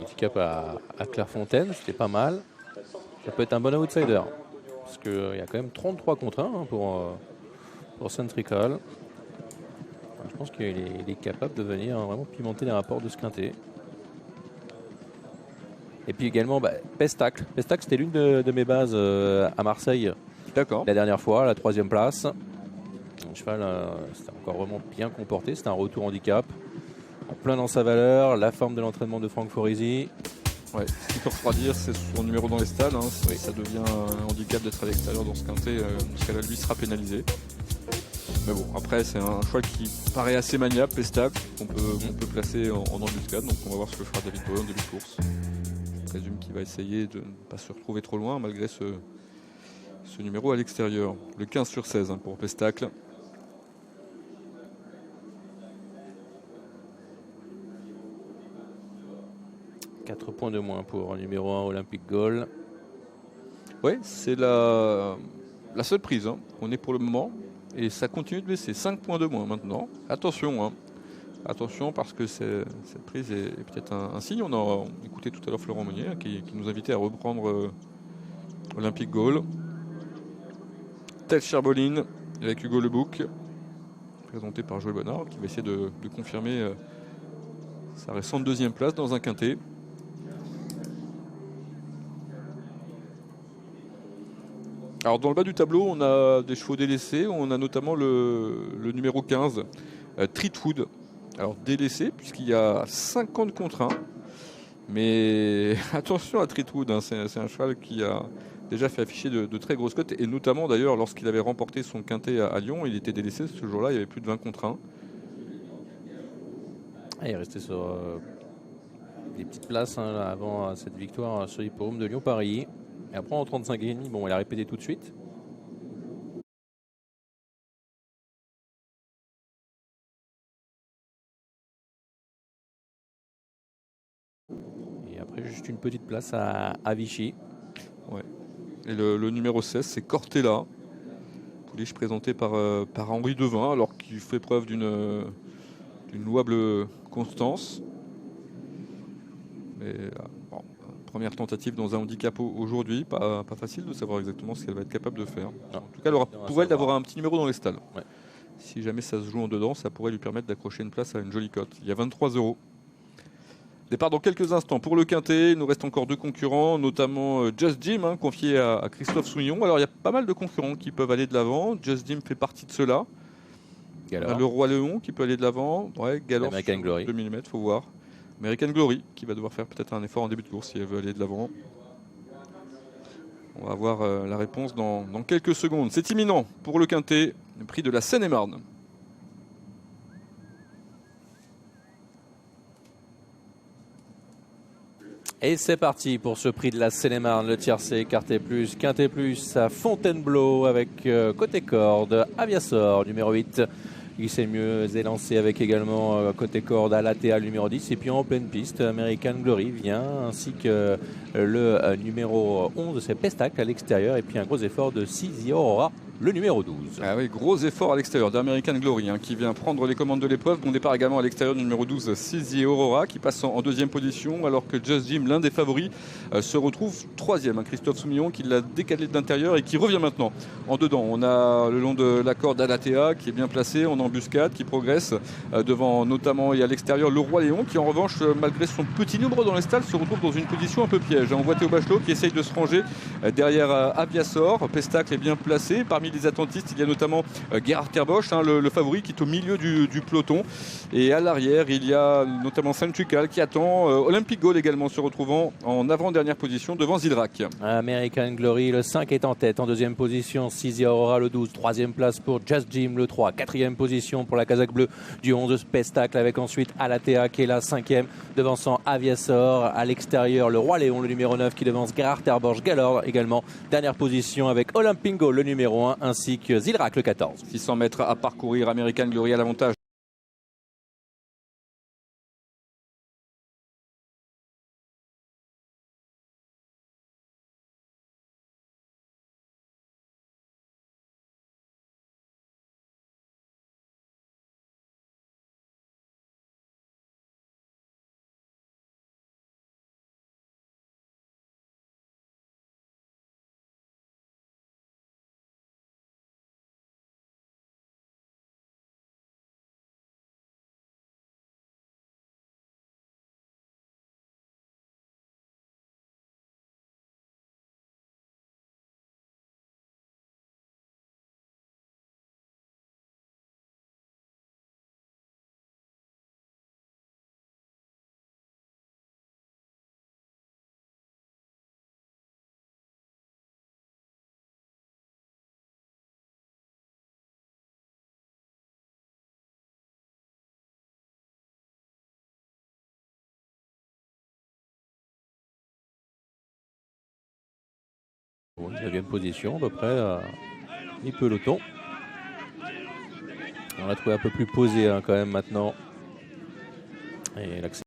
handicap à Clairefontaine, c'était pas mal. Ça peut être un bon outsider. Parce qu'il y a quand même 33 contre 1 pour Centrical. Je pense qu'il est capable de venir vraiment pimenter les rapports de ce quintet. Et puis également Pestacle. Pestacle, c'était l'une de mes bases à Marseille. D'accord. La dernière fois, la 3e place. Le cheval, c'était encore vraiment bien comporté. C'était un retour handicap. En plein dans sa valeur. La forme de l'entraînement de Franck Forisi. Ouais, ce qui peut refroidir, c'est son numéro dans les stalles. Si Oui. ça devient un handicap d'être à l'extérieur dans ce quintet, ce qu'elle lui sera pénalisé. Mais bon, après, c'est un cheval qui paraît assez maniable, Pestacle, qu'on peut placer en embuscade. Donc on va voir ce que fera David Bowie en début de course. Je présume qu'il va essayer de ne pas se retrouver trop loin malgré ce numéro à l'extérieur. Le 15 sur 16 pour Pestacle. « 4 points de moins pour numéro 1 Olympic Goal. Oui, c'est la seule prise. On est pour le moment. Et ça continue de baisser. 5 points de moins maintenant. Attention. Attention parce que cette prise est peut-être un signe. On a écouté tout à l'heure Florent Meunier qui nous invitait à reprendre Olympic Goal. Tel Cherboline avec Hugo Lebouc, présenté par Joël Bonnard, qui va essayer de confirmer sa récente 2e place dans un quintet. Alors dans le bas du tableau, on a des chevaux délaissés. On a notamment le numéro 15, Treatwood. Alors délaissé, puisqu'il y a 50 contre 1. Mais attention à Treatwood, c'est un cheval qui a déjà fait afficher de très grosses cotes. Et notamment d'ailleurs, lorsqu'il avait remporté son quintet à Lyon, il était délaissé. Ce jour-là, il y avait plus de 20 contre 1. Il est resté sur des petites places avant cette victoire sur l'hippodrome de Lyon-Paris. Et après en 35,5, bon, il a répété tout de suite. Et après juste une petite place à Vichy. Ouais. Et le numéro 16, c'est Cortella. Pouliche présenté par Henri Devin, alors qu'il fait preuve d'une louable constance. Mais bon, première tentative dans un handicap aujourd'hui, pas facile de savoir exactement ce qu'elle va être capable de faire. Non. En tout cas, pour elle d'avoir un petit numéro dans les stalles. Ouais. Si jamais ça se joue en dedans, ça pourrait lui permettre d'accrocher une place à une jolie cote. Il y a 23 €. Départ dans quelques instants pour le quintet. Il nous reste encore 2 concurrents, notamment Just Jim, confié à Christophe Souillon. Alors il y a pas mal de concurrents qui peuvent aller de l'avant. Just Jim fait partie de ceux-là. Le Roi Léon qui peut aller de l'avant. Ouais, Galore American Glory. 2 mm, faut voir. American Glory qui va devoir faire peut-être un effort en début de course si elle veut aller de l'avant. On va voir la réponse dans quelques secondes. C'est imminent pour le quintet, le prix de la Seine-et-Marne. Et c'est parti pour ce prix de la Seine-et-Marne, le tiercé, Quintet Plus, Quintet Plus à Fontainebleau avec côté corde, Aviasor numéro 8. Il s'est mieux élancé avec également côté corde à l'ATA numéro 10. Et puis en pleine piste, American Glory vient, ainsi que le numéro 11, c'est Pestacle à l'extérieur. Et puis un gros effort de Sisi Aurora, le numéro 12. Ah oui, gros effort à l'extérieur d'American Glory qui vient prendre les commandes de l'épreuve. Bon départ également à l'extérieur du numéro 12, Sisi Aurora, qui passe en 2e position, alors que Just Jim, l'un des favoris, se retrouve 3e. Christophe Soumillon qui l'a décalé de l'intérieur et qui revient maintenant en dedans. On a le long de la corde Alatea qui est bien placé en embuscade, qui progresse devant notamment et à l'extérieur le Roi Léon, qui en revanche, malgré son petit nombre dans les stalles, se retrouve dans une position un peu piège. On voit Théo Bachelot qui essaye de se ranger derrière Aviasor. Pestacle est bien placé. Parmi les attentistes, il y a notamment Gerhard Terbosch, le favori qui est au milieu du peloton. Et à l'arrière, il y a notamment Saint-Tucal qui attend. Olympic Goal également se retrouvant en avant-dernière position devant Zilrak. American Glory, le 5 est en tête. En 2e position, Sisi Aurora, le 12. 3e place pour Just Jim, le 3. 4e position pour la casaque bleue du 11, Pestacle, avec ensuite Alatea qui est là, 5e, devançant Aviasor. À l'extérieur, le Roi Léon, le numéro 9, qui devance Gerhard Terbosch. Galore également. Dernière position avec Olympic Goal, le numéro 1, ainsi que Zilrak, le 14. 600 mètres à parcourir, American Glory à l'avantage. 9e position à peu près, mi-peloton. On l'a trouvé un peu plus posé quand même maintenant. Et